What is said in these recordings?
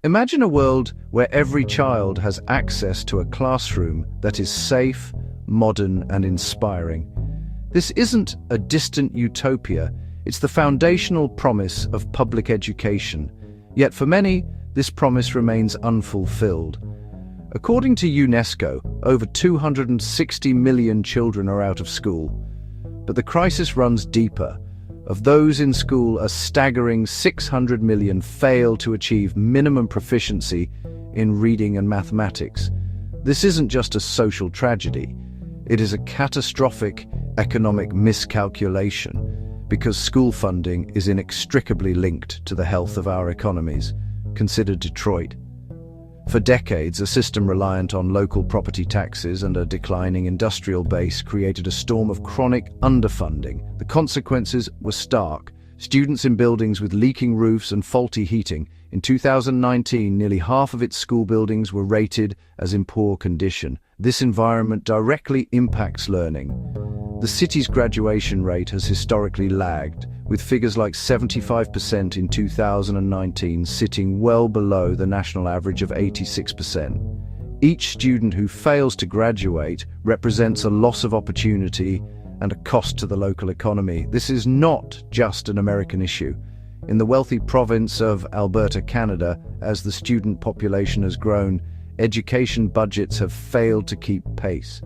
Imagine a world where every child has access to a classroom that is safe, modern, and inspiring. This isn't a distant utopia, it's the foundational promise of public education. Yet for many, this promise remains unfulfilled. According to UNESCO, over 260 million children are out of school. But the crisis runs deeper. Of those in school, a staggering 600 million fail to achieve minimum proficiency in reading and mathematics. This isn't just a social tragedy. It is a catastrophic economic miscalculation because school funding is inextricably linked to the health of our economies. Consider Detroit. For decades, a system reliant on local property taxes and a declining industrial base created a storm of chronic underfunding. The consequences were stark. Students in buildings with leaking roofs and faulty heating. In 2019, nearly half of its school buildings were rated as in poor condition. This environment directly impacts learning. The city's graduation rate has historically lagged, with figures like 75% in 2019 sitting well below the national average of 86%. Each student who fails to graduate represents a loss of opportunity and a cost to the local economy. This is not just an American issue. In the wealthy province of Alberta, Canada, as the student population has grown, education budgets have failed to keep pace.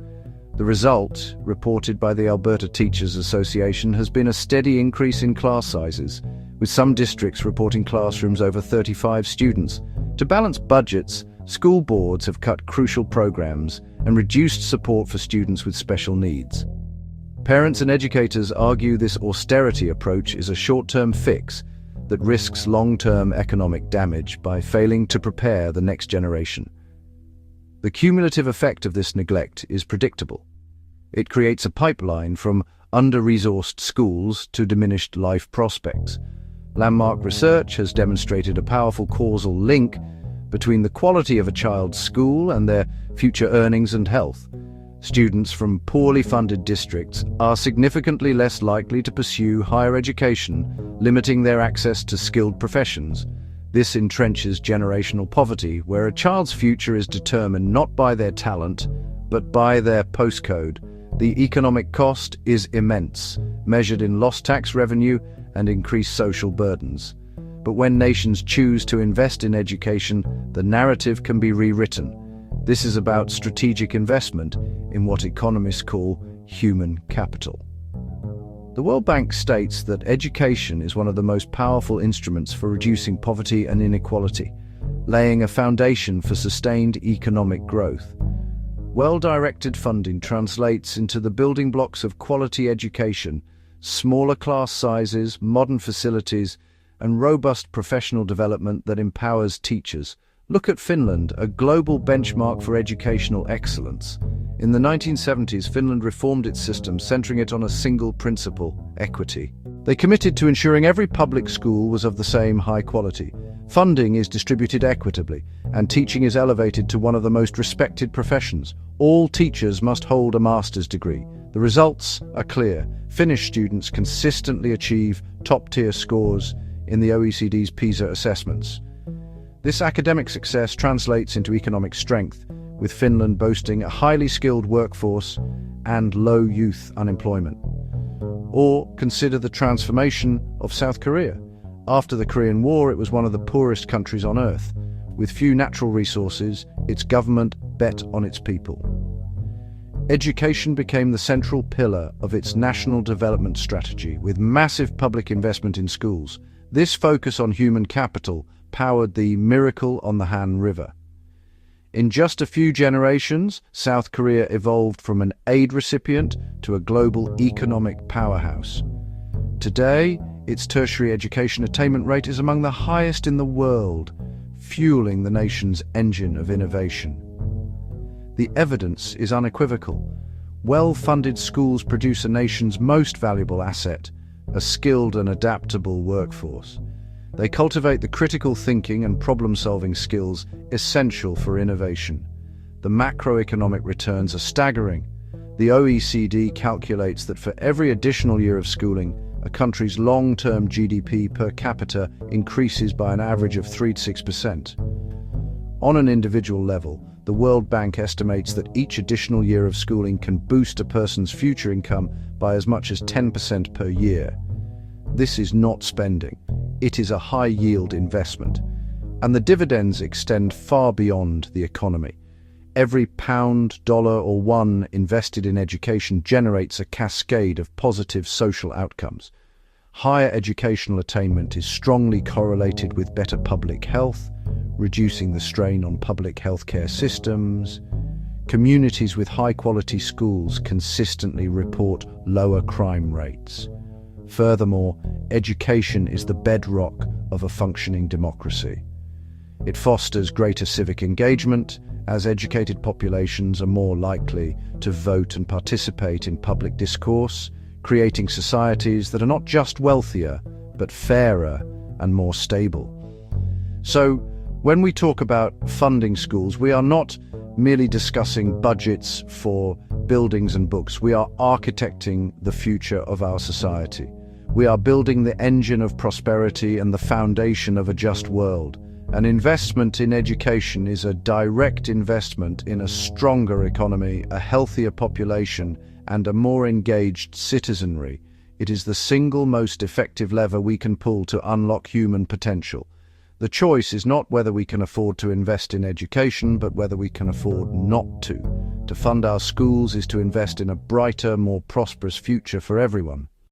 The result, reported by the Alberta Teachers Association, has been a steady increase in class sizes, with some districts reporting classrooms over 35 students. To balance budgets, school boards have cut crucial programs and reduced support for students with special needs. Parents and educators argue this austerity approach is a short-term fix that risks long-term economic damage by failing to prepare the next generation. The cumulative effect of this neglect is predictable. It creates a pipeline from under-resourced schools to diminished life prospects. Landmark research has demonstrated a powerful causal link between the quality of a child's school and their future earnings and health. Students from poorly funded districts are significantly less likely to pursue higher education, limiting their access to skilled professions. This entrenches generational poverty, where a child's future is determined not by their talent, but by their postcode. The economic cost is immense, measured in lost tax revenue and increased social burdens. But when nations choose to invest in education, the narrative can be rewritten. This is about strategic investment in what economists call human capital. The World Bank states that education is one of the most powerful instruments for reducing poverty and inequality, laying a foundation for sustained economic growth. Well-directed funding translates into the building blocks of quality education, smaller class sizes, modern facilities, and robust professional development that empowers teachers. Look at Finland, a global benchmark for educational excellence. In the 1970s, Finland reformed its system, centering it on a single principle: equity. They committed to ensuring every public school was of the same high quality. Funding is distributed equitably, and teaching is elevated to one of the most respected professions. All teachers must hold a master's degree. The results are clear. Finnish students consistently achieve top-tier scores in the OECD's PISA assessments. This academic success translates into economic strength, with Finland boasting a highly skilled workforce and low youth unemployment. Or consider the transformation of South Korea. After the Korean War, it was one of the poorest countries on earth. With few natural resources, its government bet on its people. Education became the central pillar of its national development strategy, with massive public investment in schools. This focus on human capital powered the Miracle on the Han River. In just a few generations, South Korea evolved from an aid recipient to a global economic powerhouse. Today, its tertiary education attainment rate is among the highest in the world, fueling the nation's engine of innovation. The evidence is unequivocal. Well-funded schools produce a nation's most valuable asset, a skilled and adaptable workforce. They cultivate the critical thinking and problem-solving skills essential for innovation. The macroeconomic returns are staggering. The OECD calculates that for every additional year of schooling, a country's long-term GDP per capita increases by an average of 3 to 6%. On an individual level, the World Bank estimates that each additional year of schooling can boost a person's future income by as much as 10% per year. This is not spending. It is a high-yield investment. And the dividends extend far beyond the economy. Every pound, dollar, or won invested in education generates a cascade of positive social outcomes. Higher educational attainment is strongly correlated with better public health, reducing the strain on public healthcare systems. Communities with high-quality schools consistently report lower crime rates. Furthermore, education is the bedrock of a functioning democracy. It fosters greater civic engagement, as educated populations are more likely to vote and participate in public discourse, creating societies that are not just wealthier, but fairer and more stable. So, when we talk about funding schools, we are not merely discussing budgets for buildings and books. We are architecting the future of our society. We are building the engine of prosperity and the foundation of a just world. An investment in education is a direct investment in a stronger economy, a healthier population, and a more engaged citizenry. It is the single most effective lever we can pull to unlock human potential. The choice is not whether we can afford to invest in education, but whether we can afford not to. To fund our schools is to invest in a brighter, more prosperous future for everyone.